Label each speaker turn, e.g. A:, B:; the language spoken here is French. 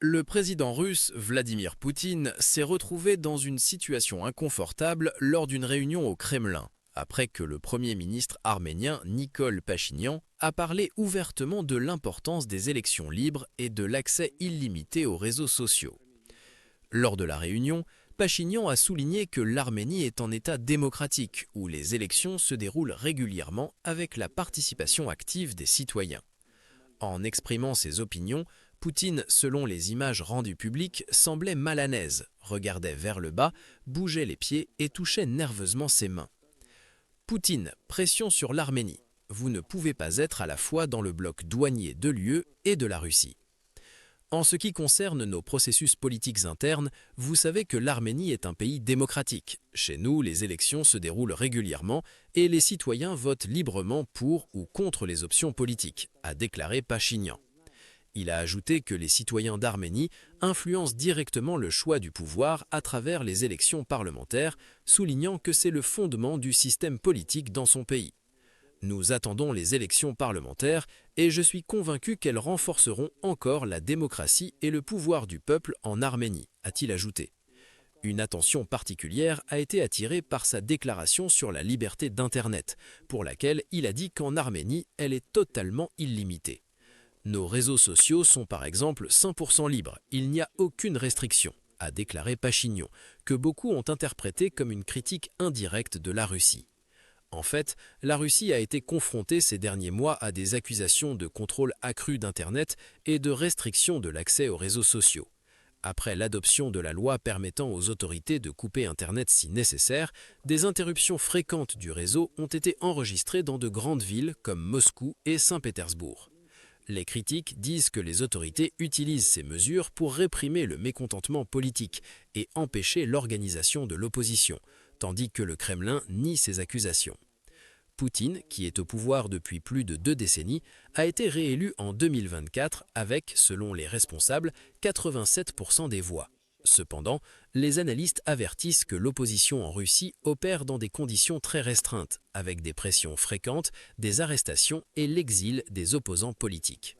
A: Le président russe Vladimir Poutine s'est retrouvé dans une situation inconfortable lors d'une réunion au Kremlin, après que le premier ministre arménien Nikol Pachinian a parlé ouvertement de l'importance des élections libres et de l'accès illimité aux réseaux sociaux. Lors de la réunion, Pachinian a souligné que l'Arménie est en état démocratique où les élections se déroulent régulièrement avec la participation active des citoyens. En exprimant ses opinions, Poutine, selon les images rendues publiques, semblait mal à l'aise, regardait vers le bas, bougeait les pieds et touchait nerveusement ses mains. Poutine, pression sur l'Arménie. Vous ne pouvez pas être à la fois dans le bloc douanier de l'UE et de la Russie. En ce qui concerne nos processus politiques internes, vous savez que l'Arménie est un pays démocratique. Chez nous, les élections se déroulent régulièrement et les citoyens votent librement pour ou contre les options politiques, a déclaré Pachinian. Il a ajouté que les citoyens d'Arménie influencent directement le choix du pouvoir à travers les élections parlementaires, soulignant que c'est le fondement du système politique dans son pays. Nous attendons les élections parlementaires et je suis convaincu qu'elles renforceront encore la démocratie et le pouvoir du peuple en Arménie, a-t-il ajouté. Une attention particulière a été attirée par sa déclaration sur la liberté d'Internet, pour laquelle il a dit qu'en Arménie, elle est totalement illimitée. Nos réseaux sociaux sont par exemple 100% libres, il n'y a aucune restriction, a déclaré Pachinian, que beaucoup ont interprété comme une critique indirecte de la Russie. En fait, la Russie a été confrontée ces derniers mois à des accusations de contrôle accru d'Internet et de restriction de l'accès aux réseaux sociaux. Après l'adoption de la loi permettant aux autorités de couper Internet si nécessaire, des interruptions fréquentes du réseau ont été enregistrées dans de grandes villes comme Moscou et Saint-Pétersbourg. Les critiques disent que les autorités utilisent ces mesures pour réprimer le mécontentement politique et empêcher l'organisation de l'opposition, tandis que le Kremlin nie ces accusations. Poutine, qui est au pouvoir depuis plus de 2 décennies, a été réélu en 2024 avec, selon les responsables, 87% des voix. Cependant, les analystes avertissent que l'opposition en Russie opère dans des conditions très restreintes, avec des pressions fréquentes, des arrestations et l'exil des opposants politiques.